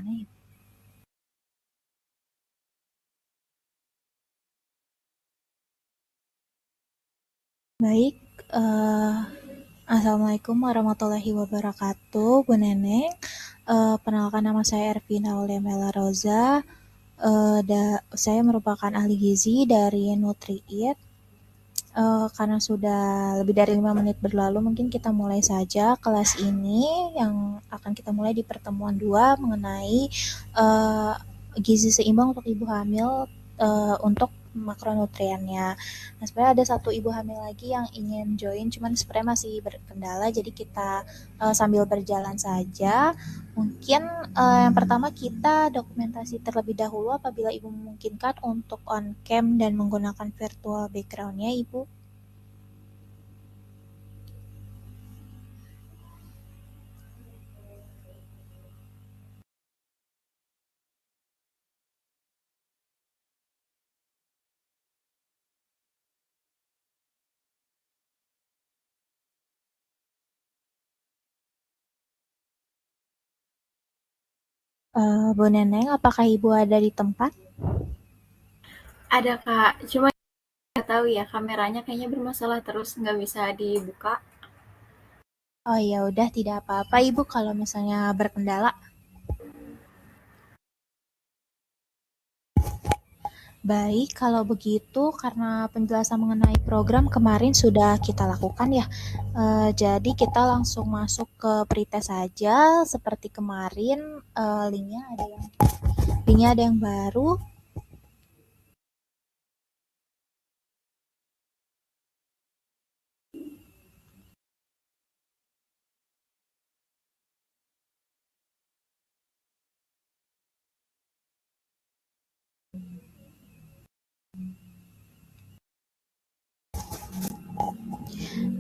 mana ya? Baik, Assalamualaikum warahmatullahi wabarakatuh, Bu Neneng. Perkenalkan nama saya Ervina Auliamela Roza. Saya merupakan ahli gizi dari NutriEat. Karena sudah lebih dari 5 menit berlalu, mungkin kita mulai saja kelas ini yang akan kita mulai di pertemuan 2 mengenai eh, gizi seimbang untuk ibu hamil untuk makronutriennya. Nah, sebenarnya ada satu ibu hamil lagi yang ingin join, cuman sebenarnya masih berkendala, jadi kita sambil berjalan saja. Mungkin yang pertama kita dokumentasi terlebih dahulu apabila ibu memungkinkan untuk on cam dan menggunakan virtual backgroundnya, ibu. Bu Neneng, apakah ibu ada di tempat? Ada Kak, cuma nggak tahu ya kameranya kayaknya bermasalah terus nggak bisa dibuka. Oh ya udah, tidak apa-apa ibu kalau misalnya berkendala. Baik, kalau begitu karena penjelasan mengenai program kemarin sudah kita lakukan ya. Jadi kita langsung masuk ke pretest saja seperti kemarin. Linknya ada yang baru.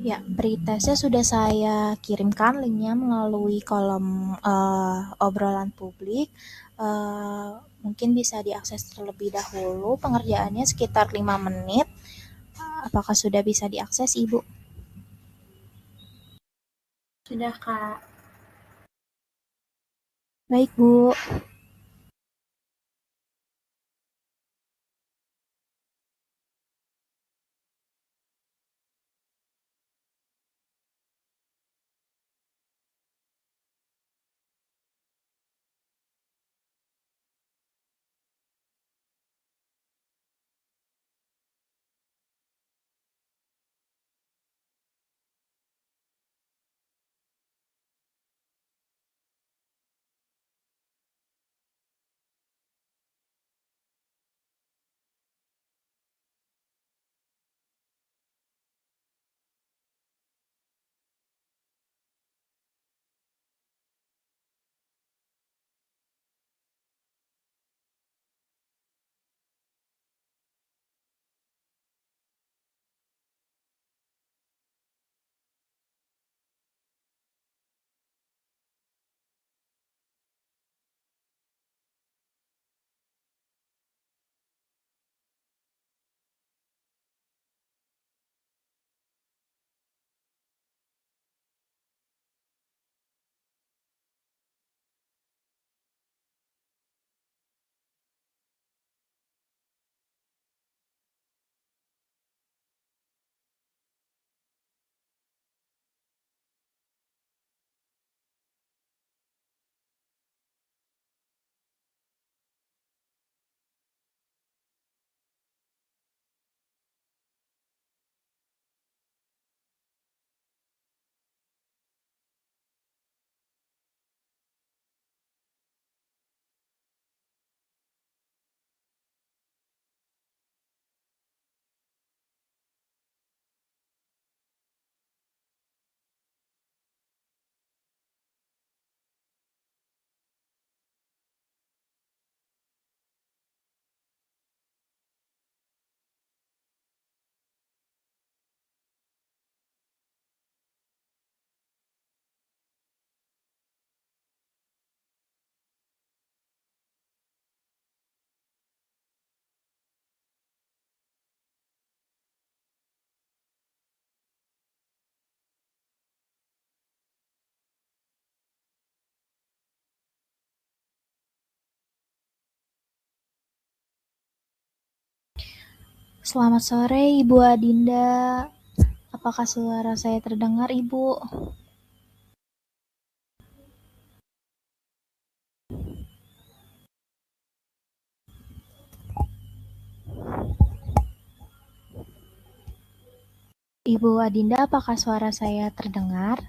Ya, pretestnya sudah saya kirimkan linknya melalui kolom obrolan publik. Eh, Mungkin bisa diakses terlebih dahulu. Pengerjaannya sekitar 5 menit. Apakah sudah bisa diakses, Ibu? Sudah Kak. Baik, Bu. Selamat sore, Ibu Adinda. Apakah suara saya terdengar, Ibu? Ibu Adinda, apakah suara saya terdengar?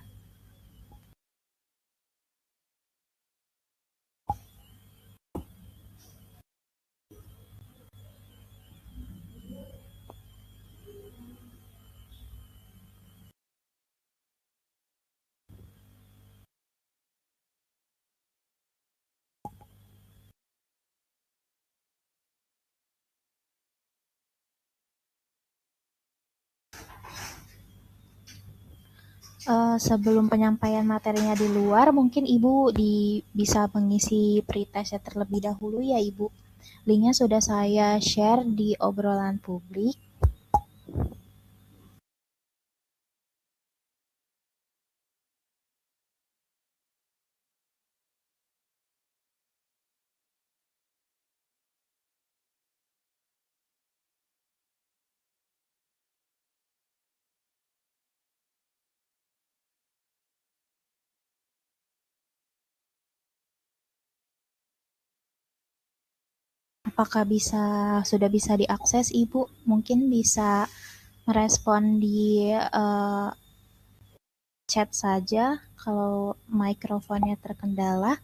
Sebelum penyampaian materinya di luar, mungkin Ibu bisa mengisi pretestnya terlebih dahulu ya, Ibu. Linknya sudah saya share di obrolan publik. Apakah sudah bisa diakses, Ibu? Mungkin bisa merespon di eh, chat saja kalau mikrofonnya terkendala.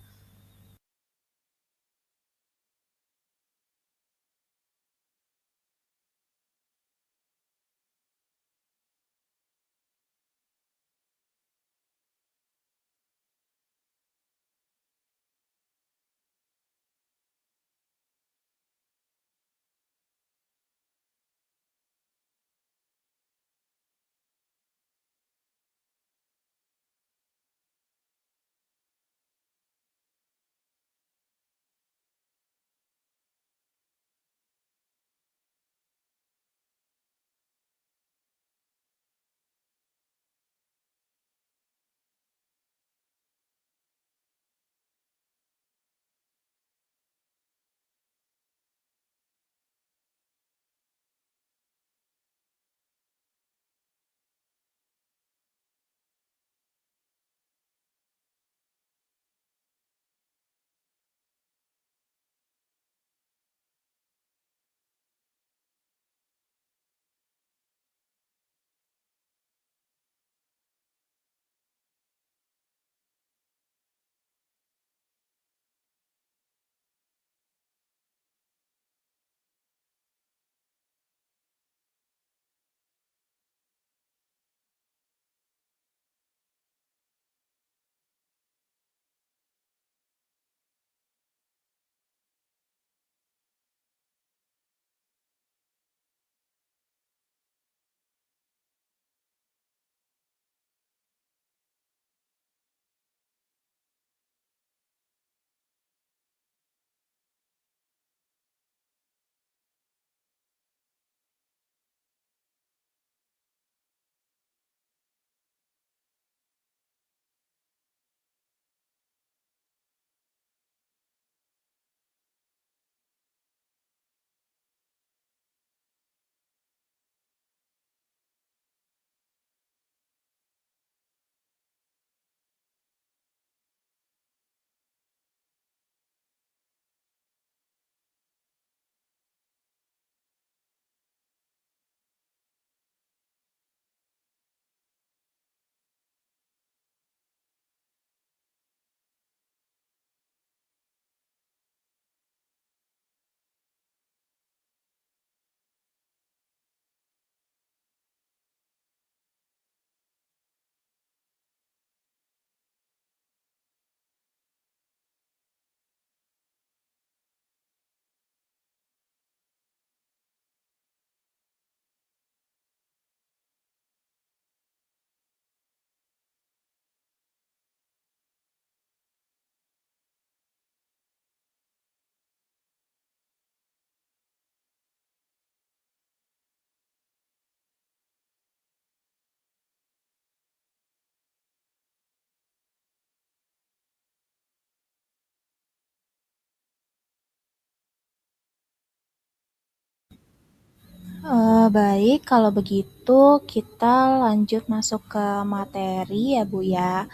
Baik, kalau begitu kita lanjut masuk ke materi ya Bu ya.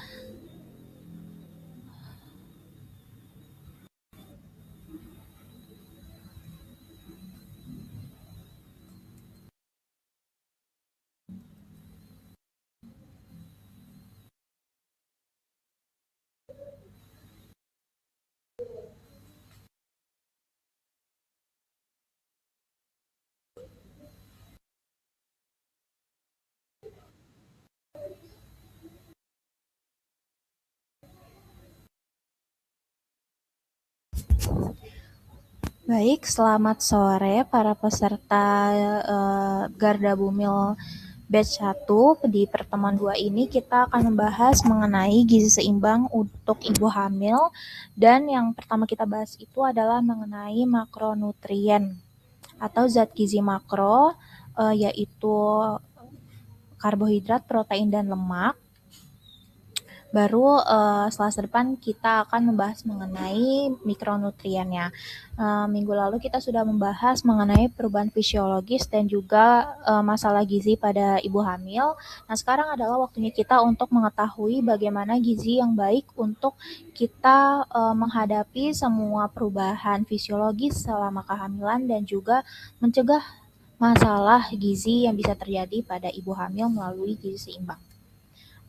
Baik, selamat sore para peserta Garda Bumil batch 1. Di pertemuan 2 ini kita akan membahas mengenai gizi seimbang untuk ibu hamil, dan yang pertama kita bahas itu adalah mengenai makronutrien atau zat gizi makro, yaitu karbohidrat, protein, dan lemak. Baru Selasa depan kita akan membahas mengenai mikronutriennya. Minggu lalu kita sudah membahas mengenai perubahan fisiologis dan juga masalah gizi pada ibu hamil. Nah, sekarang adalah waktunya kita untuk mengetahui bagaimana gizi yang baik untuk kita menghadapi semua perubahan fisiologis selama kehamilan dan juga mencegah masalah gizi yang bisa terjadi pada ibu hamil melalui gizi seimbang.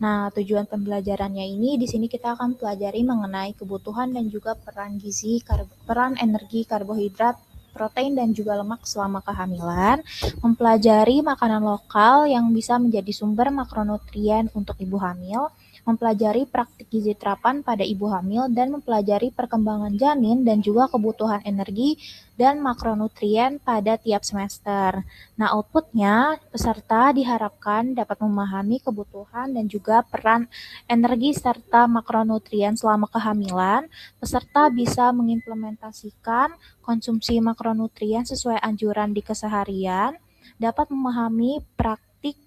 Nah, tujuan pembelajarannya ini di sini kita akan pelajari mengenai kebutuhan dan juga peran gizi, peran energi, karbohidrat, protein, dan juga lemak selama kehamilan, mempelajari makanan lokal yang bisa menjadi sumber makronutrien untuk ibu hamil, mempelajari praktik gizi terapan pada ibu hamil, dan mempelajari perkembangan janin dan juga kebutuhan energi dan makronutrien pada tiap semester. Nah, outputnya peserta diharapkan dapat memahami kebutuhan dan juga peran energi serta makronutrien selama kehamilan. Peserta bisa mengimplementasikan konsumsi makronutrien sesuai anjuran di keseharian, dapat memahami praktik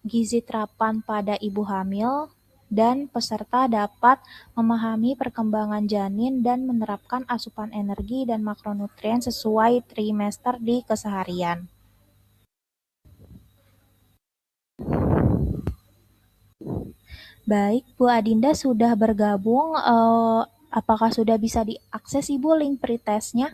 gizi terapan pada ibu hamil, dan peserta dapat memahami perkembangan janin dan menerapkan asupan energi dan makronutrien sesuai trimester di keseharian. Baik, Bu Adinda sudah bergabung. Apakah sudah bisa diakses Ibu link pretestnya?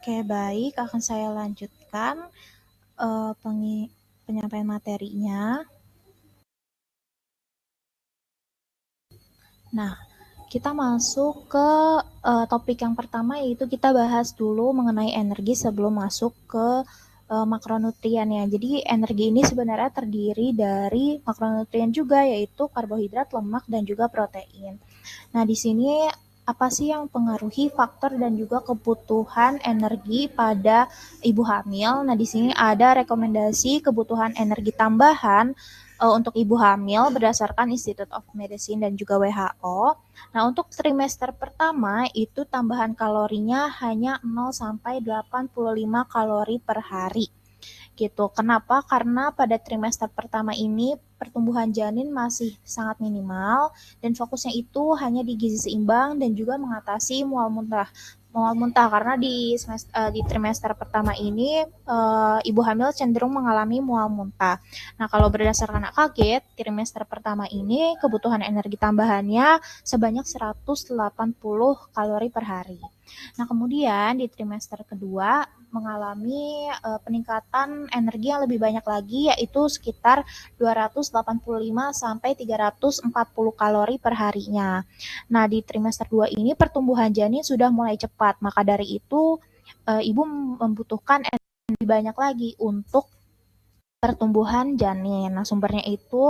Oke, baik. Akan saya lanjutkan penyampaian materinya. Nah, kita masuk ke topik yang pertama, yaitu kita bahas dulu mengenai energi sebelum masuk ke makronutrien ya. Jadi energi ini sebenarnya terdiri dari makronutrien juga, yaitu karbohidrat, lemak, dan juga protein. Nah, di sini apa sih yang mempengaruhi faktor dan juga kebutuhan energi pada ibu hamil? Nah, di sini ada rekomendasi kebutuhan energi tambahan untuk ibu hamil berdasarkan Institute of Medicine dan juga WHO. Nah, untuk trimester pertama itu tambahan kalorinya hanya 0 sampai 85 kalori per hari gitu. Kenapa? Karena pada trimester pertama ini pertumbuhan janin masih sangat minimal dan fokusnya itu hanya di gizi seimbang dan juga mengatasi mual muntah. Mual muntah karena di trimester pertama ini ibu hamil cenderung mengalami mual muntah. Nah, kalau berdasarkan AKG, trimester pertama ini kebutuhan energi tambahannya sebanyak 180 kalori per hari. Nah, kemudian di trimester kedua mengalami peningkatan energi yang lebih banyak lagi, yaitu sekitar 285 sampai 340 kalori per harinya. Nah, di trimester 2 ini pertumbuhan janin sudah mulai cepat, maka dari itu ibu membutuhkan energi lebih banyak lagi untuk pertumbuhan janin. Nah, sumbernya itu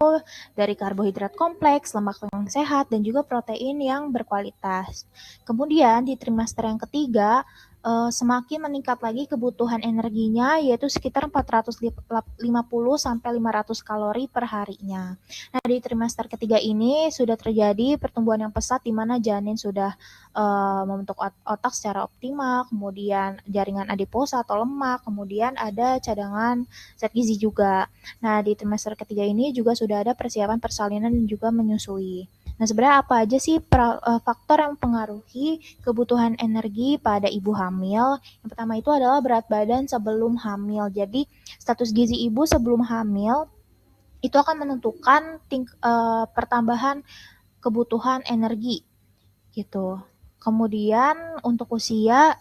dari karbohidrat kompleks, lemak yang sehat, dan juga protein yang berkualitas. Kemudian di trimester yang ketiga, semakin meningkat lagi kebutuhan energinya, yaitu sekitar 450 sampai 500 kalori per harinya. Nah, di trimester ketiga ini sudah terjadi pertumbuhan yang pesat di mana janin sudah membentuk otak secara optimal, kemudian jaringan adiposa atau lemak, kemudian ada cadangan zat gizi juga. Nah, di trimester ketiga ini juga sudah ada persiapan persalinan dan juga menyusui. Nah, sebenarnya apa aja sih faktor yang mempengaruhi kebutuhan energi pada ibu hamil? Yang pertama itu adalah berat badan sebelum hamil. Jadi, status gizi ibu sebelum hamil itu akan menentukan pertambahan kebutuhan energi gitu. Kemudian untuk usia,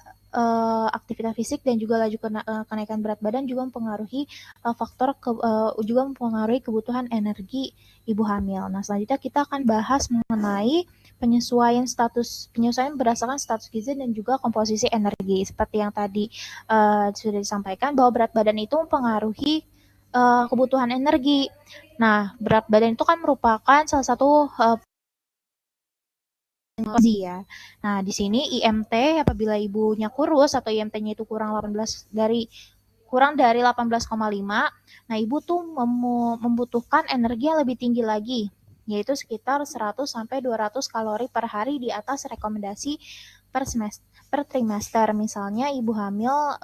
aktivitas fisik dan juga laju kenaikan berat badan juga mempengaruhi juga mempengaruhi kebutuhan energi ibu hamil. Nah, selanjutnya kita akan bahas mengenai penyesuaian berdasarkan status gizi dan juga komposisi energi. Seperti yang tadi sudah disampaikan bahwa berat badan itu mempengaruhi kebutuhan energi. Nah, berat badan itu kan merupakan salah satu gizi ya. Nah, di sini IMT apabila ibunya kurus atau IMT-nya itu kurang dari 18,5, nah ibu tuh membutuhkan energi yang lebih tinggi lagi, yaitu sekitar 100 sampai 200 kalori per hari di atas rekomendasi per trimester. Misalnya ibu hamil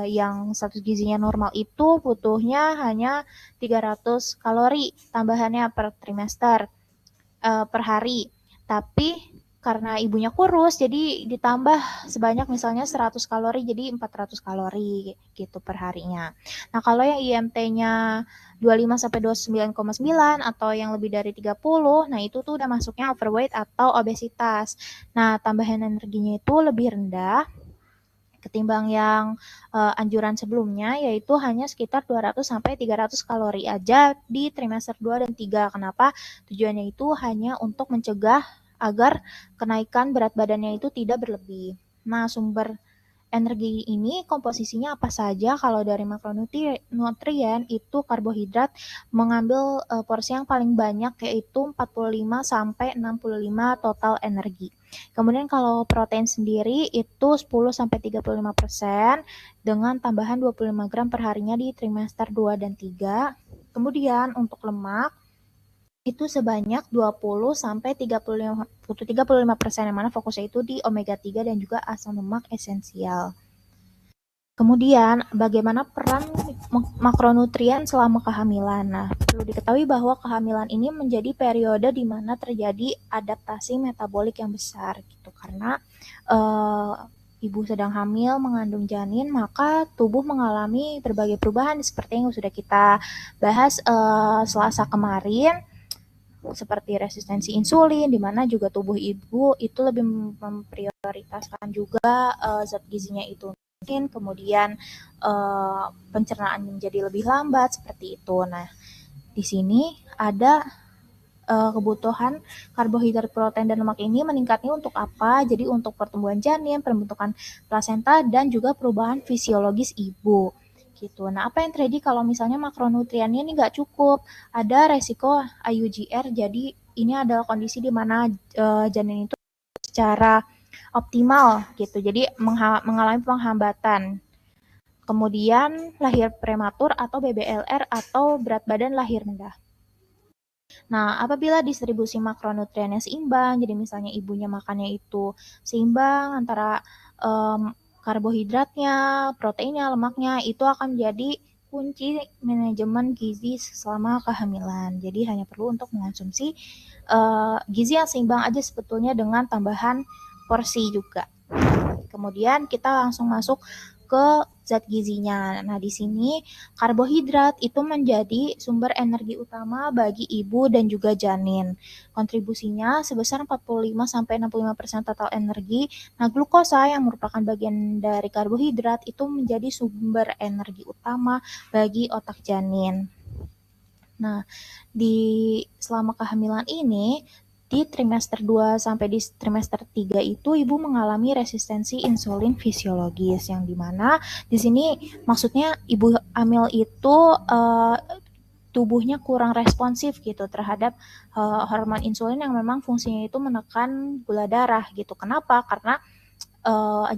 yang status gizinya normal itu butuhnya hanya 300 kalori tambahannya per trimester per hari. Tapi karena ibunya kurus, jadi ditambah sebanyak misalnya 100 kalori, jadi 400 kalori gitu per harinya. Nah, kalau yang IMT-nya 25 sampai 29,9 atau yang lebih dari 30, nah itu tuh udah masuknya overweight atau obesitas. Nah, tambahan energinya itu lebih rendah ketimbang yang anjuran sebelumnya, yaitu hanya sekitar 200 sampai 300 kalori aja di trimester 2 dan 3. Kenapa? Tujuannya itu hanya untuk mencegah agar kenaikan berat badannya itu tidak berlebih. Nah, sumber energi ini komposisinya apa saja? Kalau dari makronutrien itu karbohidrat mengambil porsi yang paling banyak, yaitu 45 sampai 65 total energi. Kemudian kalau protein sendiri itu 10 sampai 35% dengan tambahan 25 gram per harinya di trimester 2 dan 3. Kemudian untuk lemak itu sebanyak 20 sampai 35% yang mana fokusnya itu di omega 3 dan juga asam lemak esensial. Kemudian, bagaimana peran makronutrien selama kehamilan? Nah, perlu diketahui bahwa kehamilan ini menjadi periode di mana terjadi adaptasi metabolik yang besar, gitu. Karena ibu sedang hamil mengandung janin, maka tubuh mengalami berbagai perubahan seperti yang sudah kita bahas Selasa kemarin, seperti resistensi insulin, di mana juga tubuh ibu itu lebih memprioritaskan juga zat gizinya itu, kemudian pencernaan menjadi lebih lambat seperti itu. Nah, di sini ada kebutuhan karbohidrat, protein, dan lemak ini meningkatnya untuk apa? Jadi untuk pertumbuhan janin, pembentukan plasenta, dan juga perubahan fisiologis ibu gitu. Nah, apa yang terjadi kalau misalnya makronutriennya ini nggak cukup? Ada resiko IUGR. Jadi ini adalah kondisi di mana janin itu secara optimal gitu. Jadi mengalami penghambatan. Kemudian lahir prematur atau BBLR atau berat badan lahir rendah. Nah, apabila distribusi makronutriennya seimbang, jadi misalnya ibunya makannya itu seimbang antara karbohidratnya, proteinnya, lemaknya, itu akan menjadi kunci manajemen gizi selama kehamilan. Jadi hanya perlu untuk mengonsumsi gizi yang seimbang aja sebetulnya dengan tambahan porsi juga. Kemudian kita langsung masuk ke zat gizinya. Nah, di sini karbohidrat itu menjadi sumber energi utama bagi ibu dan juga janin. Kontribusinya sebesar 45 sampai 65% total energi. Nah, glukosa yang merupakan bagian dari karbohidrat itu menjadi sumber energi utama bagi otak janin. Nah, selama kehamilan ini di trimester 2 sampai di trimester 3 itu ibu mengalami resistensi insulin fisiologis, yang dimana di sini maksudnya ibu hamil itu tubuhnya kurang responsif gitu terhadap hormon insulin yang memang fungsinya itu menekan gula darah gitu. Kenapa? Karena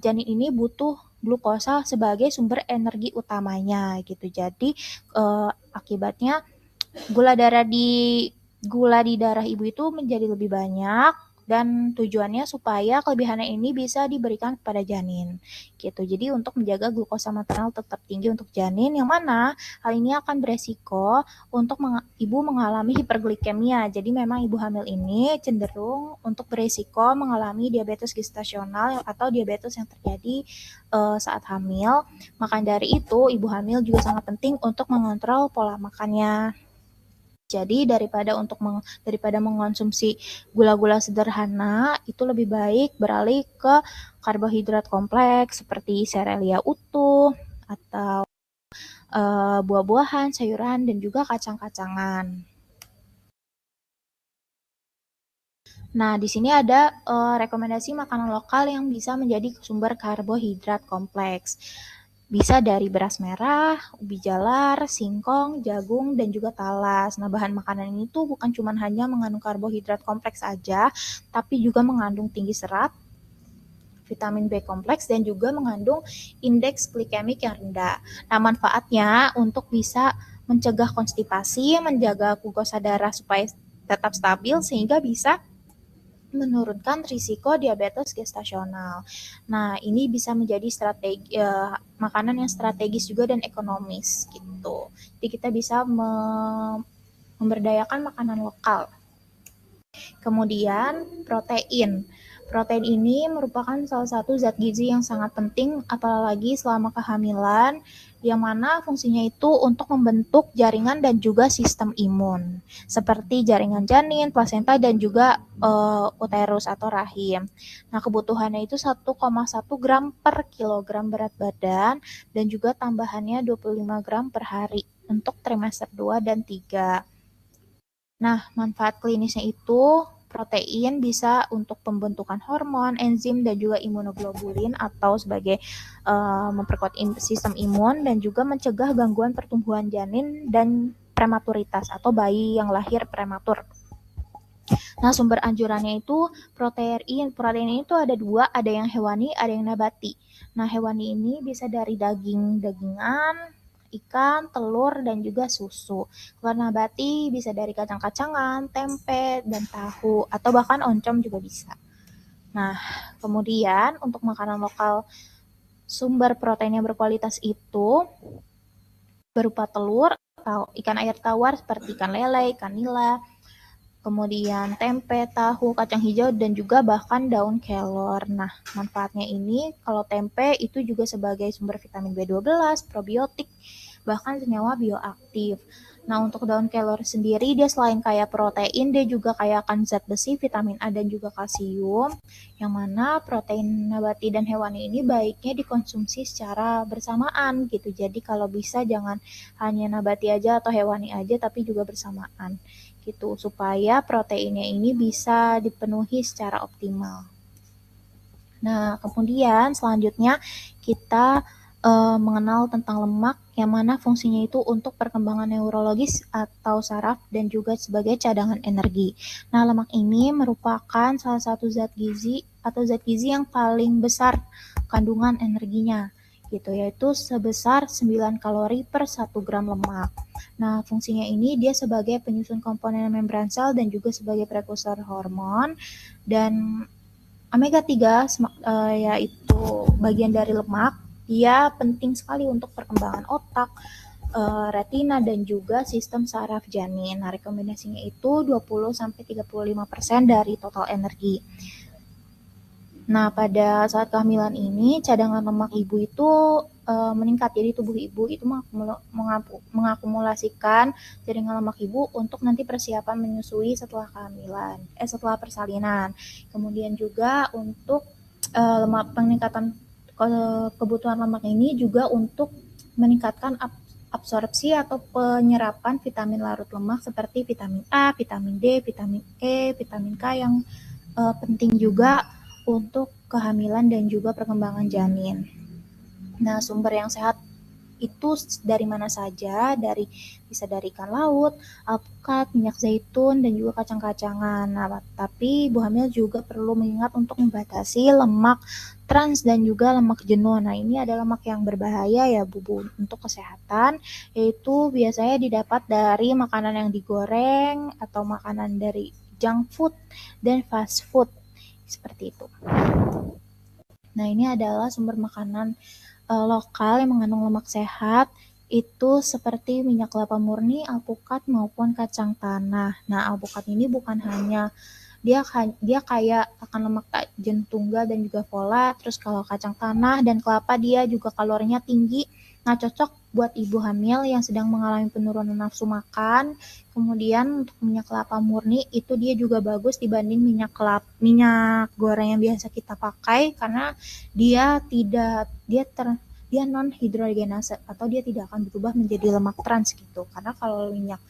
janin ini butuh glukosa sebagai sumber energi utamanya gitu. Jadi akibatnya gula darah di gula di darah ibu itu menjadi lebih banyak, dan tujuannya supaya kelebihannya ini bisa diberikan kepada janin gitu. Jadi untuk menjaga glukosa maternal tetap tinggi untuk janin, yang mana hal ini akan beresiko untuk ibu mengalami hiperglikemia. Jadi memang ibu hamil ini cenderung untuk beresiko mengalami diabetes gestasional atau diabetes yang terjadi saat hamil. Maka dari itu ibu hamil juga sangat penting untuk mengontrol pola makannya. Jadi daripada mengonsumsi gula-gula sederhana, itu lebih baik beralih ke karbohidrat kompleks seperti serealia utuh atau buah-buahan, sayuran, dan juga kacang-kacangan. Nah, di sini ada rekomendasi makanan lokal yang bisa menjadi sumber karbohidrat kompleks. Bisa dari beras merah, ubi jalar, singkong, jagung, dan juga talas. Nah, bahan makanan ini tuh bukan cuma hanya mengandung karbohidrat kompleks saja, tapi juga mengandung tinggi serat, vitamin B kompleks, dan juga mengandung indeks glikemik yang rendah. Nah, manfaatnya untuk bisa mencegah konstipasi, menjaga glukosa darah supaya tetap stabil, sehingga bisa menurunkan risiko diabetes gestasional. Nah, ini bisa menjadi makanan yang strategis juga dan ekonomis gitu. Jadi kita bisa memberdayakan makanan lokal. Kemudian protein. Protein ini merupakan salah satu zat gizi yang sangat penting apalagi selama kehamilan, yang mana fungsinya itu untuk membentuk jaringan dan juga sistem imun seperti jaringan janin, plasenta, dan juga uterus atau rahim. Nah, kebutuhannya itu 1,1 gram per kilogram berat badan dan juga tambahannya 25 gram per hari untuk trimester 2 dan 3. Nah, manfaat klinisnya itu protein bisa untuk pembentukan hormon, enzim, dan juga imunoglobulin atau sebagai memperkuat sistem imun, dan juga mencegah gangguan pertumbuhan janin dan prematuritas atau bayi yang lahir prematur. Nah, sumber anjurannya itu protein. Protein itu ada dua, ada yang hewani, ada yang nabati. Nah, hewani ini bisa dari dagingan, ikan, telur, dan juga susu. Kalau nabati bisa dari kacang-kacangan, tempe, dan tahu, atau bahkan oncom juga bisa. Nah, kemudian untuk makanan lokal sumber protein yang berkualitas itu berupa telur atau ikan air tawar seperti ikan lele, ikan nila, kemudian tempe, tahu, kacang hijau, dan juga bahkan daun kelor. Nah, manfaatnya ini kalau tempe itu juga sebagai sumber vitamin B12, probiotik, bahkan senyawa bioaktif. Nah, untuk daun kelor sendiri dia selain kaya protein, dia juga kaya akan zat besi, vitamin A, dan juga kalsium, yang mana protein nabati dan hewani ini baiknya dikonsumsi secara bersamaan gitu. Jadi kalau bisa jangan hanya nabati aja atau hewani aja, tapi juga bersamaan gitu, supaya proteinnya ini bisa dipenuhi secara optimal. Nah, kemudian selanjutnya kita mengenal tentang lemak, yang mana fungsinya itu untuk perkembangan neurologis atau saraf dan juga sebagai cadangan energi. Nah, lemak ini merupakan salah satu zat gizi atau zat gizi yang paling besar kandungan energinya gitu, yaitu sebesar 9 kalori per 1 gram lemak. Nah, fungsinya ini dia sebagai penyusun komponen membran sel dan juga sebagai prekursor hormon, dan omega 3 yaitu bagian dari lemak, dia penting sekali untuk perkembangan otak, retina, dan juga sistem saraf janin. Nah, rekomendasinya itu 20-35% dari total energi. Nah, pada saat kehamilan ini cadangan lemak ibu itu meningkat. Jadi tubuh ibu itu mengakumulasikan jaringan lemak ibu untuk nanti persiapan menyusui setelah kehamilan, setelah persalinan. Kemudian juga untuk peningkatan kebutuhan lemak ini juga untuk meningkatkan absorpsi atau penyerapan vitamin larut lemak seperti vitamin A, vitamin D, vitamin E, vitamin K yang penting juga untuk kehamilan dan juga perkembangan janin. Nah, sumber yang sehat itu dari mana saja, bisa dari ikan laut, alpukat, minyak zaitun, dan juga kacang-kacangan. Nah, tapi ibu hamil juga perlu mengingat untuk membatasi lemak trans dan juga lemak jenuh. Nah, ini adalah lemak yang berbahaya ya Bu untuk kesehatan, yaitu biasanya didapat dari makanan yang digoreng atau makanan dari junk food dan fast food seperti itu. Nah, ini adalah sumber makanan lokal yang mengandung lemak sehat itu seperti minyak kelapa murni, alpukat maupun kacang tanah. Nah, alpukat ini bukan hanya dia kaya akan lemak jenuh tunggal dan juga folat. Terus kalau kacang tanah dan kelapa dia juga kalorinya tinggi. Nah, cocok buat ibu hamil yang sedang mengalami penurunan nafsu makan. Kemudian untuk minyak kelapa murni itu dia juga bagus dibanding minyak goreng yang biasa kita pakai karena dia non hidrogenase atau dia tidak akan berubah menjadi lemak trans gitu. Karena kalau minyak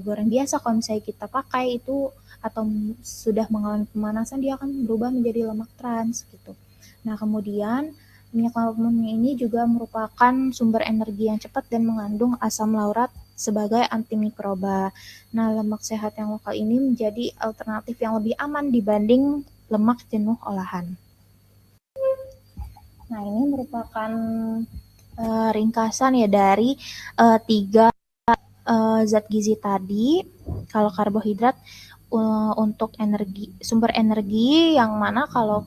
goreng biasa kalau misalnya kita pakai itu atau sudah mengalami pemanasan dia akan berubah menjadi lemak trans gitu. Nah, kemudian minyak kelapa murni ini juga merupakan sumber energi yang cepat dan mengandung asam laurat sebagai antimikroba. Nah, lemak sehat yang lokal ini menjadi alternatif yang lebih aman dibanding lemak jenuh olahan. Nah, ini merupakan ringkasan ya dari 3 zat gizi tadi. Kalau karbohidrat untuk sumber energi yang mana kalau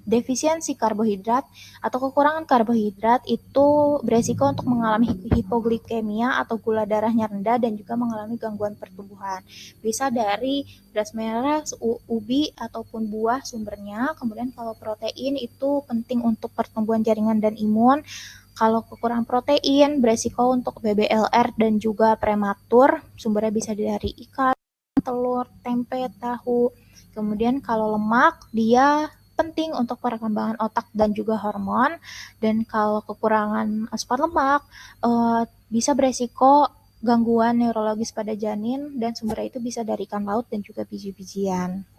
defisiensi karbohidrat atau kekurangan karbohidrat itu beresiko untuk mengalami hipoglikemia atau gula darahnya rendah dan juga mengalami gangguan pertumbuhan. Bisa dari beras merah, ubi ataupun buah sumbernya. Kemudian kalau protein itu penting untuk pertumbuhan jaringan dan imun. Kalau kekurangan protein beresiko untuk BBLR dan juga prematur. Sumbernya bisa dari ikan, telur, tempe, tahu. Kemudian kalau lemak dia penting untuk perkembangan otak dan juga hormon. Dan kalau kekurangan aspat lemak bisa beresiko gangguan neurologis pada janin dan sumbernya itu bisa dari ikan laut dan juga biji-bijian.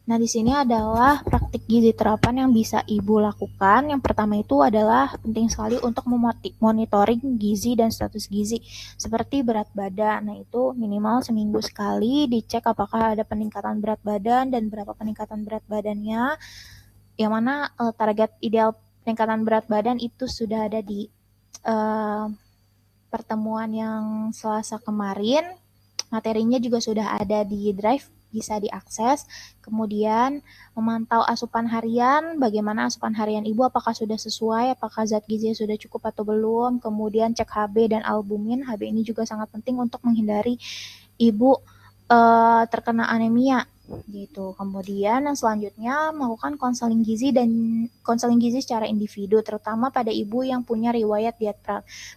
Nah, di sini adalah praktik gizi terapan yang bisa Ibu lakukan. Yang pertama itu adalah penting sekali untuk monitoring gizi dan status gizi seperti berat badan. Nah, itu minimal seminggu sekali dicek apakah ada peningkatan berat badan dan berapa peningkatan berat badannya. Yang mana target ideal peningkatan berat badan itu sudah ada di pertemuan yang Selasa kemarin. Materinya juga sudah ada di Drive, bisa diakses. Kemudian memantau asupan harian, bagaimana asupan harian Ibu, apakah sudah sesuai, apakah zat gizi sudah cukup atau belum. Kemudian cek HB dan albumin. HB ini juga sangat penting untuk menghindari Ibu terkena anemia gitu. Kemudian yang selanjutnya melakukan konseling gizi secara individu, terutama pada ibu yang punya riwayat diet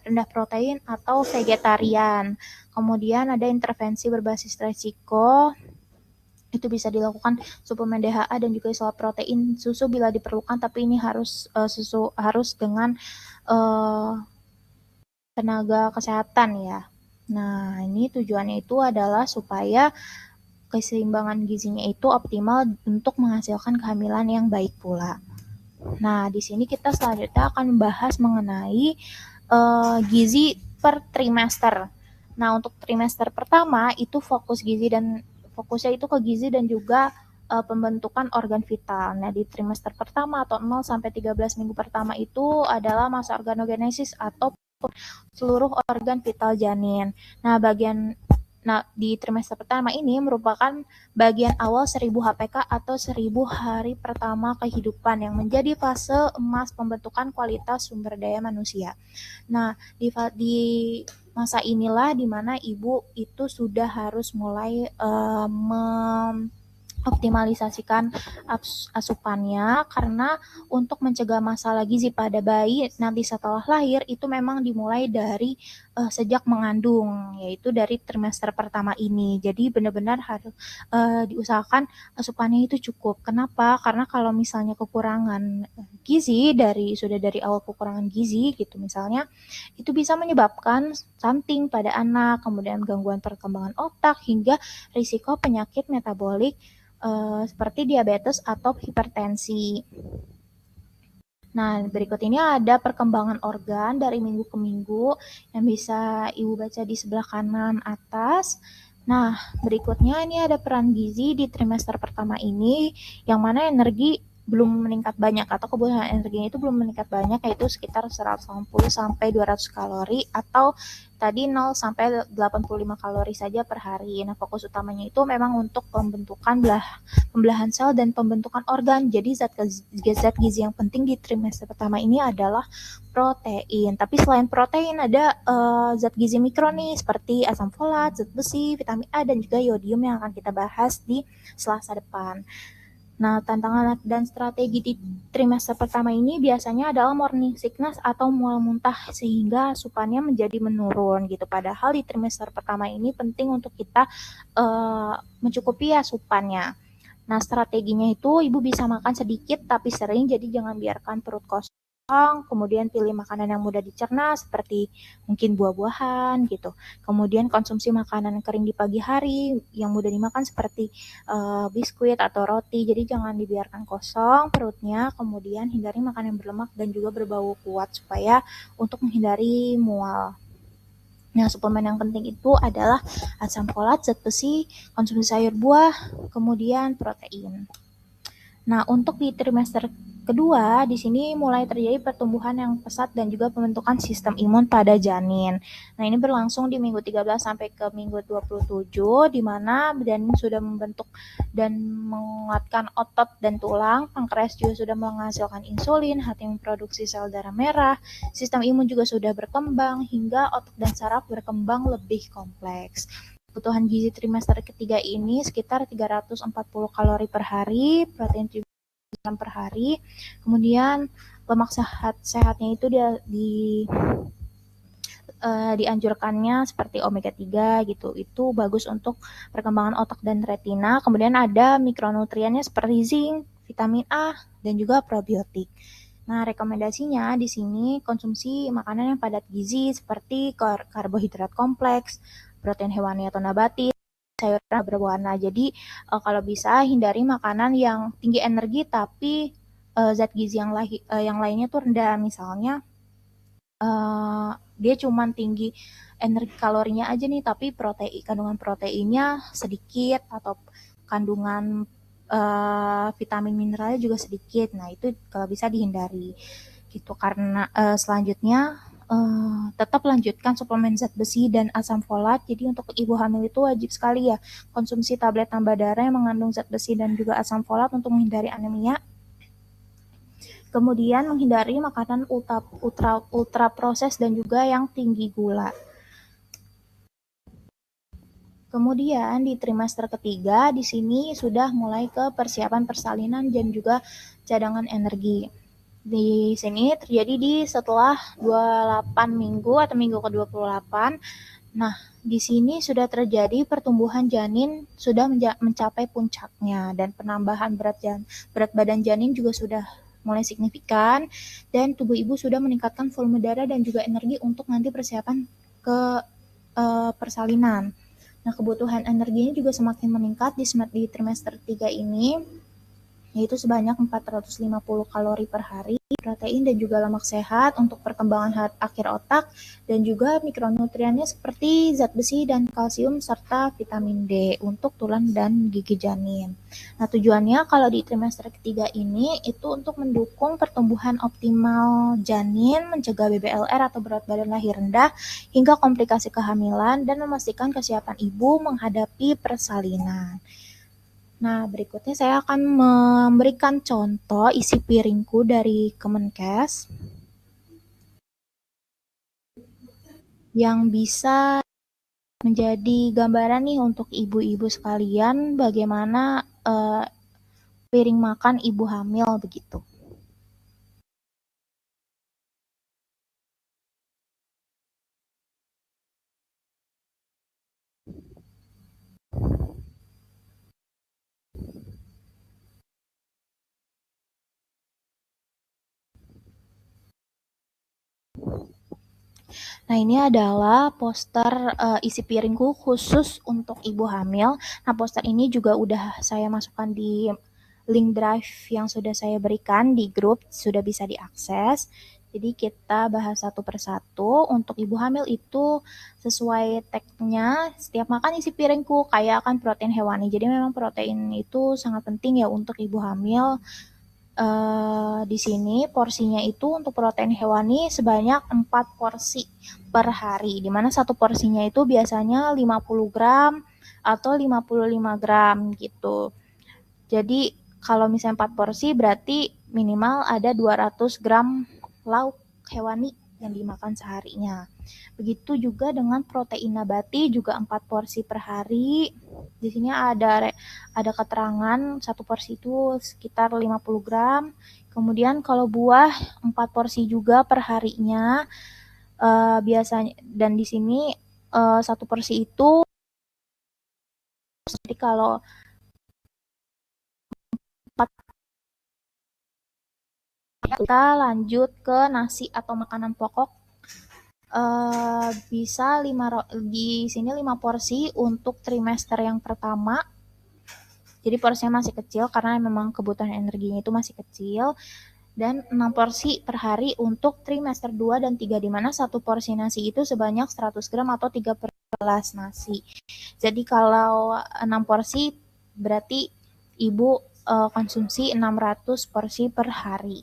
rendah protein atau vegetarian. Kemudian ada intervensi berbasis resiko, itu bisa dilakukan suplemen DHA dan juga isolat protein susu bila diperlukan, tapi ini harus dengan tenaga kesehatan ya. Nah, ini tujuannya itu adalah supaya keseimbangan gizinya itu optimal untuk menghasilkan kehamilan yang baik pula. Nah, di sini kita selanjutnya akan membahas mengenai gizi per trimester. Nah, untuk trimester pertama itu fokusnya itu ke gizi dan juga pembentukan organ vital. Nah, di trimester pertama atau 0 sampai 13 minggu pertama itu adalah masa organogenesis atau seluruh organ vital janin. Nah, di trimester pertama ini merupakan bagian awal 1000 HPK atau 1000 hari pertama kehidupan yang menjadi fase emas pembentukan kualitas sumber daya manusia. Nah, di masa inilah di mana ibu itu sudah harus mulai optimalisasikan asupannya, karena untuk mencegah masalah gizi pada bayi nanti setelah lahir itu memang dimulai dari sejak mengandung, yaitu dari trimester pertama ini. Jadi benar-benar harus diusahakan asupannya itu cukup. Kenapa? Karena kalau misalnya kekurangan gizi sudah dari awal kekurangan gizi gitu misalnya, itu bisa menyebabkan stunting pada anak, kemudian gangguan perkembangan otak hingga risiko penyakit metabolik seperti diabetes atau hipertensi. Nah, berikut ini ada perkembangan organ dari minggu ke minggu yang bisa Ibu baca di sebelah kanan atas. Nah, berikutnya ini ada peran gizi di trimester pertama ini, yang mana energi belum meningkat banyak atau kebutuhan energinya itu belum meningkat banyak, yaitu sekitar 180 sampai 200 kalori atau tadi 0 sampai 85 kalori saja per hari. Nah, fokus utamanya itu memang untuk pembelahan sel dan pembentukan organ. Jadi zat gizi yang penting di trimester pertama ini adalah protein. Tapi selain protein ada zat gizi mikro nih seperti asam folat, zat besi, vitamin A dan juga yodium yang akan kita bahas di Selasa depan. Nah, tantangan dan strategi di trimester pertama ini biasanya adalah morning sickness atau mual muntah sehingga asupannya menjadi menurun gitu. Padahal di trimester pertama ini penting untuk kita mencukupi asupannya. Nah, strateginya itu ibu bisa makan sedikit tapi sering, jadi jangan biarkan perut kosong. Kemudian pilih makanan yang mudah dicerna seperti mungkin buah-buahan gitu. Kemudian konsumsi makanan kering di pagi hari yang mudah dimakan seperti biskuit atau roti. Jadi jangan dibiarkan kosong perutnya. Kemudian hindari makanan yang berlemak dan juga berbau kuat supaya untuk menghindari mual. Nah, suplemen yang penting itu adalah asam folat, zat besi, konsumsi sayur buah, kemudian protein. Nah, untuk di trimester kedua, di sini mulai terjadi pertumbuhan yang pesat dan juga pembentukan sistem imun pada janin. Nah, ini berlangsung di minggu 13 sampai ke minggu 27, di mana janin sudah membentuk dan menguatkan otot dan tulang, pankreas juga sudah menghasilkan insulin, hati memproduksi sel darah merah, sistem imun juga sudah berkembang, hingga otot dan saraf berkembang lebih kompleks. Kebutuhan gizi trimester ketiga ini sekitar 340 kalori per hari, protein 7 gram per hari. Kemudian lemak sehatnya itu dianjurkannya seperti omega 3 gitu. Itu bagus untuk perkembangan otak dan retina. Kemudian ada mikronutriennya seperti zinc, vitamin A dan juga probiotik. Nah, rekomendasinya di sini konsumsi makanan yang padat gizi seperti karbohidrat kompleks, protein hewani atau nabati, sayuran berwarna. Jadi kalau bisa hindari makanan yang tinggi energi tapi zat gizi yang lainnya tuh rendah. Misalnya dia cuma tinggi energi kalorinya aja nih, tapi kandungan proteinnya sedikit atau kandungan vitamin mineralnya juga sedikit. Nah, itu kalau bisa dihindari gitu. Karena selanjutnya tetap lanjutkan suplemen zat besi dan asam folat. Jadi untuk ibu hamil itu wajib sekali ya konsumsi tablet tambah darah yang mengandung zat besi dan juga asam folat untuk menghindari anemia. Kemudian menghindari makanan ultra proses dan juga yang tinggi gula. Kemudian di trimester ketiga di sini sudah mulai ke persiapan persalinan dan juga cadangan energi. Di sini terjadi setelah 28 minggu atau minggu ke-28. Nah, di sini sudah terjadi pertumbuhan janin sudah mencapai puncaknya dan penambahan berat badan janin juga sudah mulai signifikan dan tubuh ibu sudah meningkatkan volume darah dan juga energi untuk nanti persiapan ke persalinan. Nah, kebutuhan energinya juga semakin meningkat di trimester 3 ini, yaitu sebanyak 450 kalori per hari, protein dan juga lemak sehat untuk perkembangan akhir otak, dan juga mikronutriennya seperti zat besi dan kalsium serta vitamin D untuk tulang dan gigi janin. Nah, tujuannya kalau di trimester ketiga ini itu untuk mendukung pertumbuhan optimal janin, mencegah BBLR atau berat badan lahir rendah, hingga komplikasi kehamilan, dan memastikan kesiapan ibu menghadapi persalinan. Nah, berikutnya saya akan memberikan contoh isi piringku dari Kemenkes yang bisa menjadi gambaran nih untuk ibu-ibu sekalian bagaimana piring makan ibu hamil begitu. Nah, ini adalah poster isi piringku khusus untuk ibu hamil. Nah, poster ini juga udah saya masukkan di link drive yang sudah saya berikan di grup, sudah bisa diakses. Jadi kita bahas satu persatu. Untuk ibu hamil itu sesuai tagnya, setiap makan isi piringku kaya akan protein hewani. Jadi memang protein itu sangat penting ya untuk ibu hamil. Di sini porsinya itu untuk protein hewani sebanyak 4 porsi per hari, di mana satu porsinya itu biasanya 50 gram atau 55 gram gitu. Jadi kalau misalnya 4 porsi berarti minimal ada 200 gram lauk hewani yang dimakan seharinya. Begitu juga dengan protein nabati juga 4 porsi per hari. Di sini ada keterangan satu porsi itu sekitar 50 gram. Kemudian kalau buah 4 porsi juga per harinya. Biasanya dan di sini satu porsi itu jadi kalau 4 kita lanjut ke nasi atau makanan pokok. Bisa di sini 5 porsi untuk trimester yang pertama. Jadi porsinya masih kecil karena memang kebutuhan energinya itu masih kecil. Dan 6 porsi per hari untuk trimester 2 dan 3, di mana satu porsi nasi itu sebanyak 100 gram atau 3 per gelas nasi. Jadi kalau 6 porsi berarti ibu konsumsi 600 porsi per hari.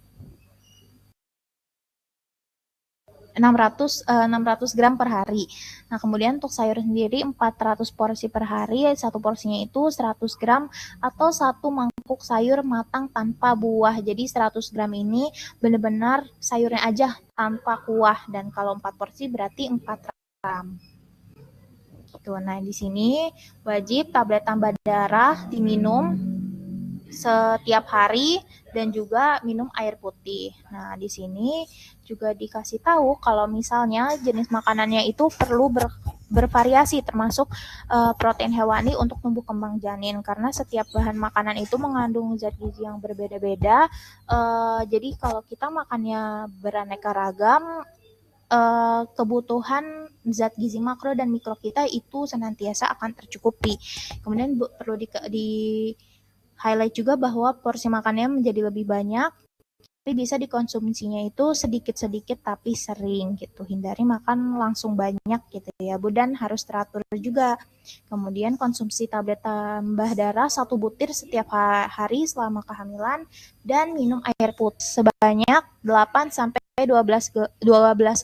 600 gram per hari. Nah, kemudian untuk sayur sendiri 400 porsi per hari, satu porsinya itu 100 gram atau satu mangkuk sayur matang tanpa buah. Jadi 100 gram ini benar-benar sayurnya aja tanpa kuah, dan kalau 4 porsi berarti 4 gram. Gitu. Nah, di sini wajib tablet tambah darah diminum setiap hari dan juga minum air putih. Nah, di sini juga dikasih tahu kalau misalnya jenis makanannya itu perlu bervariasi, termasuk protein hewani untuk tumbuh kembang janin, karena setiap bahan makanan itu mengandung zat gizi yang berbeda-beda. Jadi kalau kita makannya beraneka ragam, kebutuhan zat gizi makro dan mikro kita itu senantiasa akan tercukupi. Kemudian perlu di highlight juga bahwa porsi makannya menjadi lebih banyak, tapi bisa dikonsumsinya itu sedikit-sedikit tapi sering gitu. Hindari makan langsung banyak gitu ya, Bu, dan harus teratur juga. Kemudian konsumsi tablet tambah darah 1 butir setiap hari selama kehamilan, dan minum air putih sebanyak 8 sampai 12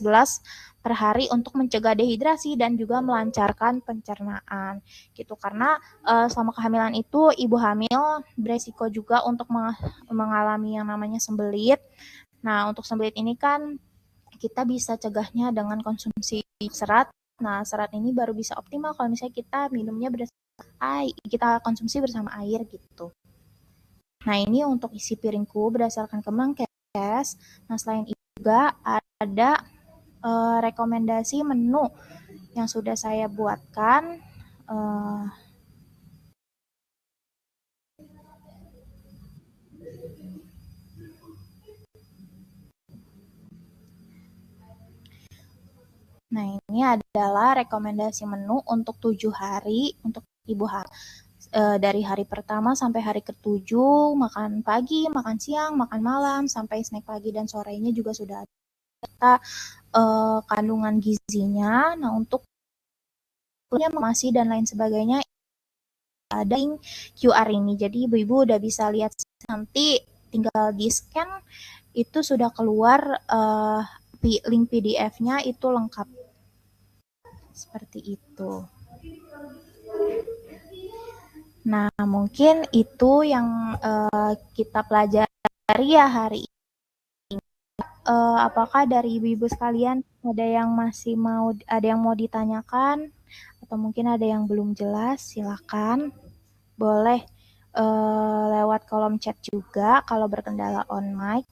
gelas per hari untuk mencegah dehidrasi dan juga melancarkan pencernaan gitu. Karena selama kehamilan itu ibu hamil beresiko juga untuk mengalami yang namanya sembelit. Nah, untuk sembelit ini kan kita bisa cegahnya dengan konsumsi serat. Nah, serat ini baru bisa optimal kalau misalnya kita minumnya kita konsumsi bersama air gitu. Nah, ini untuk isi piringku berdasarkan Kemenkes. Nah, selain itu juga ada rekomendasi menu yang sudah saya buatkan. Nah, ini adalah rekomendasi menu untuk 7 hari untuk ibu hamil. Dari hari pertama sampai hari ke-7, makan pagi, makan siang, makan malam, sampai snack pagi dan sorenya juga sudah ada kandungan gizinya. Nah, untuk informasi dan lain sebagainya ada link QR ini. Jadi ibu-ibu udah bisa lihat, nanti tinggal di scan itu sudah keluar link PDF-nya itu lengkap. Seperti itu. Nah, mungkin itu yang kita pelajari ya hari ini. Apakah dari ibu-ibu sekalian ada yang mau ditanyakan, atau mungkin ada yang belum jelas? Silakan, boleh lewat kolom chat juga kalau berkendala on mic.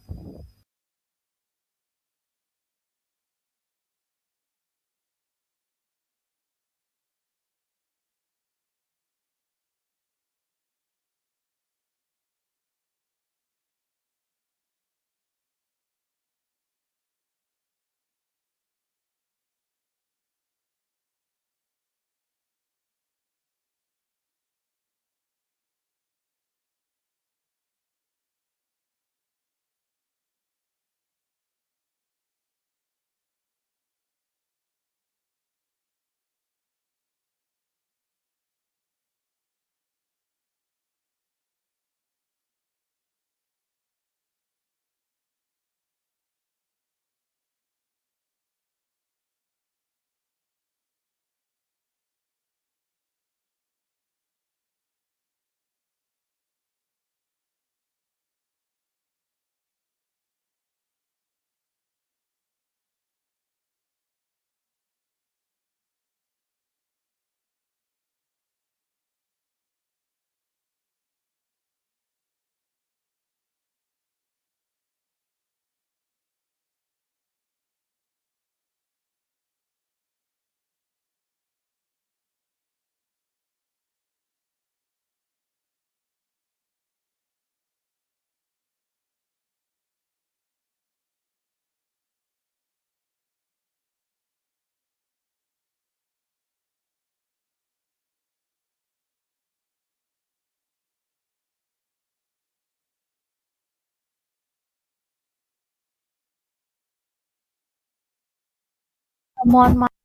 Mohon maaf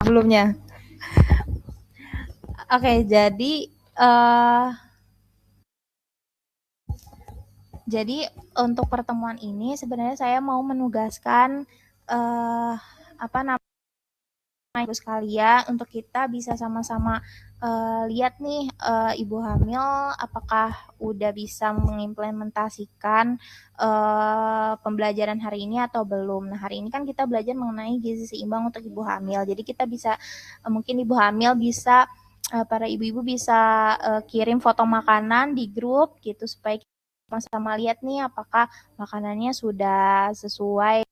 sebelumnya. Oke, uh, jadi untuk pertemuan ini sebenarnya saya mau menugaskan uh, apa namanya ibu sekalian untuk kita bisa sama-sama lihat nih ibu hamil apakah udah bisa mengimplementasikan pembelajaran hari ini atau belum. Nah hari ini kan kita belajar mengenai gizi seimbang untuk ibu hamil. Jadi kita bisa mungkin ibu hamil bisa para ibu-ibu bisa kirim foto makanan di grup gitu supaya kita sama-sama lihat nih apakah makanannya sudah sesuai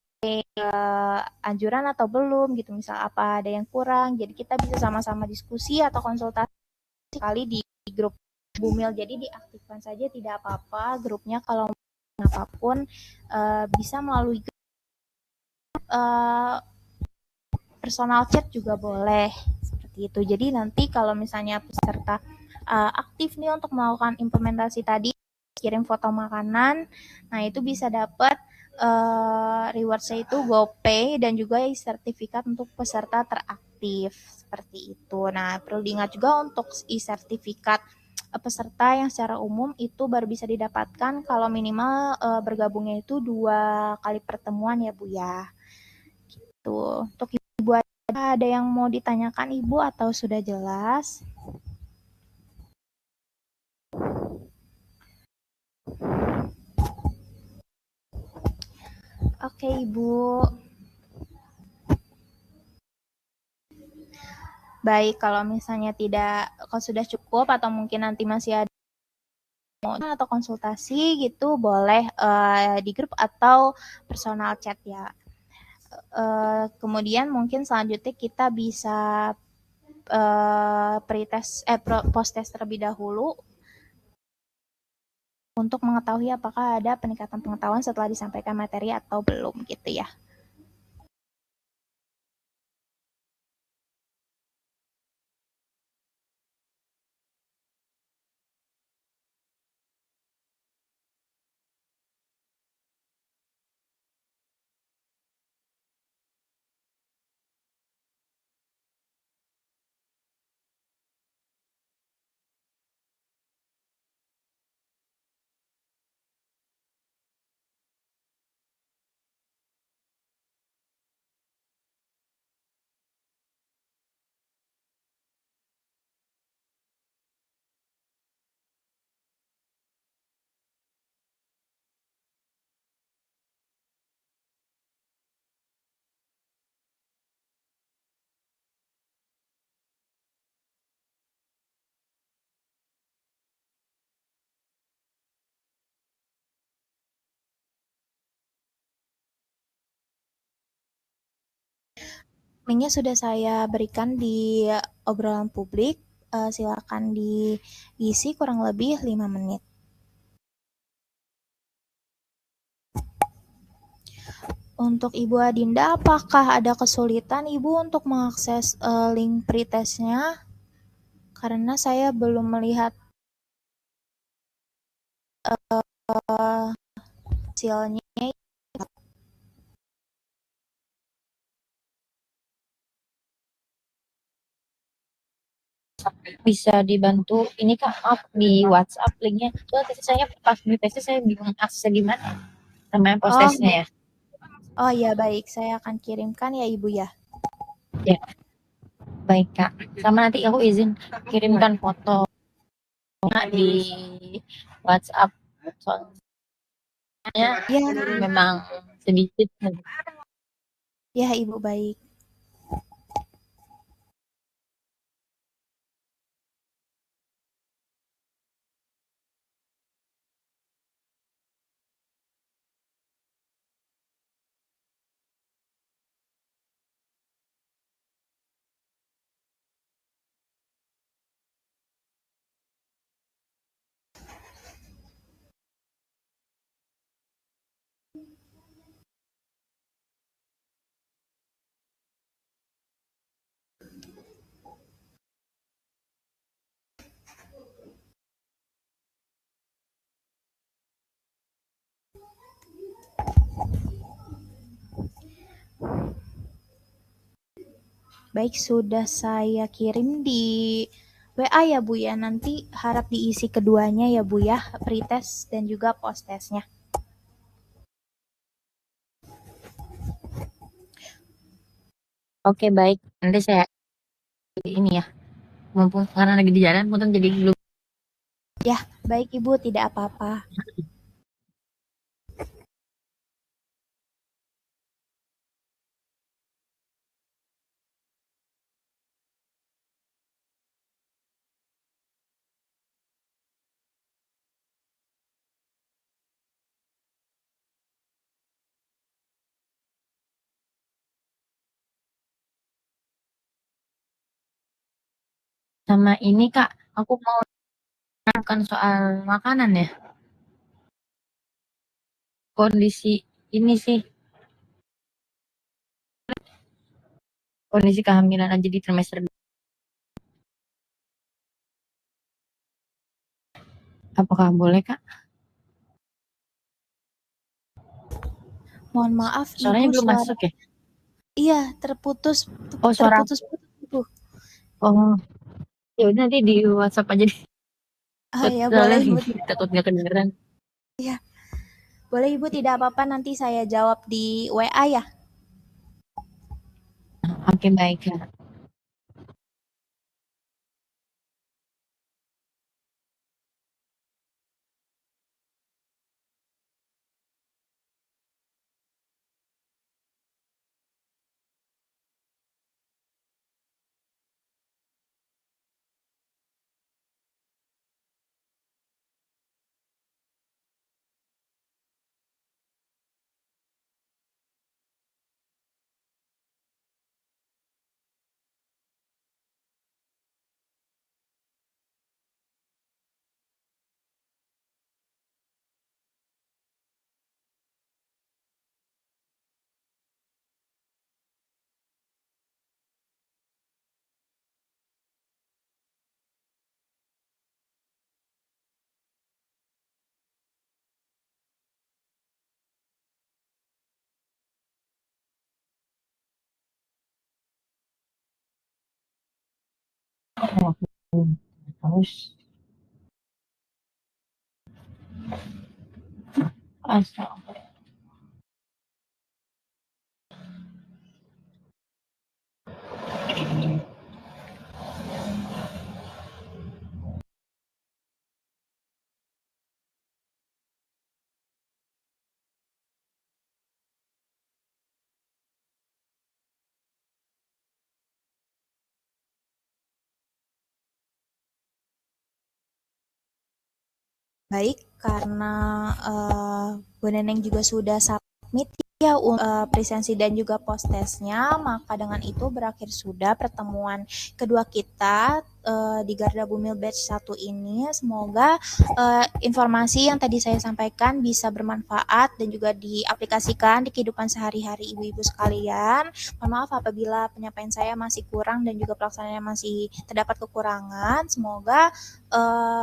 anjuran atau belum gitu, misal apa ada yang kurang, jadi kita bisa sama-sama diskusi atau konsultasi kali di grup Bumil. Jadi diaktifkan saja tidak apa-apa grupnya, kalau apapun bisa melalui uh, personal chat juga boleh seperti itu. Jadi nanti kalau misalnya peserta aktif nih untuk melakukan implementasi tadi, kirim foto makanan, nah itu bisa dapat reward-nya itu GoPay dan juga sertifikat untuk peserta teraktif seperti itu. Nah perlu diingat juga untuk sertifikat peserta yang secara umum itu baru bisa didapatkan kalau minimal bergabungnya itu 2 kali pertemuan ya Bu ya. Gitu. Untuk Ibu ada yang mau ditanyakan Ibu atau sudah jelas? Oke Ibu. Baik, kalau misalnya tidak, kalau sudah cukup atau mungkin nanti masih ada atau konsultasi gitu, boleh di grup atau personal chat ya. Kemudian mungkin selanjutnya kita bisa pretest post test terlebih dahulu untuk mengetahui apakah ada peningkatan pengetahuan setelah disampaikan materi atau belum gitu ya. Linknya sudah saya berikan di obrolan publik. Silakan diisi kurang lebih 5 menit. Untuk Ibu Adinda, apakah ada kesulitan Ibu untuk mengakses link pretestnya? Karena saya belum melihat hasilnya. Bisa dibantu ini Kak, maaf di WhatsApp linknya. Soalnya saya pas di tes saya bingung aksesnya gimana. Namanya post Oh, testnya ya. oh ya baik, saya akan kirimkan ya Ibu ya. Ya, baik Kak. Sama nanti aku izin kirimkan foto di WhatsApp. Soalnya Ya, memang sedikit. ya Ibu baik. Baik, sudah saya kirim di WA ya Bu ya. Nanti harap diisi keduanya ya Bu ya, pretest dan juga post-testnya. Oke, baik. Nanti saya ini ya. Mumpung karena lagi di jalan, mungkin jadi belum. Ya, baik Ibu, tidak apa-apa. Sama ini Kak, aku mau bukan soal makanan ya. Kondisi ini sih, kondisi kehamilan aja di trimester. Apakah boleh Kak? Mohon maaf Suaranya Ibu, belum suara masuk ya? iya terputus Oh, suara. terputus Ibu. Oh, ya udah nanti di WhatsApp aja deh. Ya Soalnya boleh Ibu, tidak takut nggak kedengeran. ya. Boleh Ibu, tidak apa-apa, nanti saya jawab di WA ya. Oke, baik Kak. Terus, astaga. Baik, karena Bu Neneng juga sudah submit ya presensi dan juga post-testnya, maka dengan itu berakhir sudah pertemuan kedua kita di Garda Bumil Batch 1 ini. Semoga informasi yang tadi saya sampaikan bisa bermanfaat dan juga diaplikasikan di kehidupan sehari-hari ibu-ibu sekalian. Mohon maaf apabila penyampaian saya masih kurang dan juga pelaksanaannya masih terdapat kekurangan. Semoga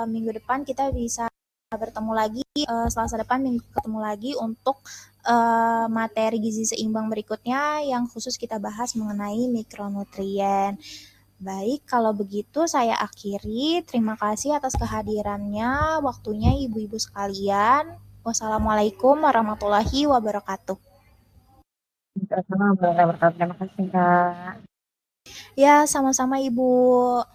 minggu depan kita bisa bertemu lagi, Selasa depan minggu ketemu lagi untuk materi gizi seimbang berikutnya yang khusus kita bahas mengenai mikronutrien. Baik, kalau begitu saya akhiri. Terima kasih atas kehadirannya, waktunya ibu-ibu sekalian. Wassalamualaikum warahmatullahi wabarakatuh. Terima kasih Kak. Ya, sama-sama Ibu.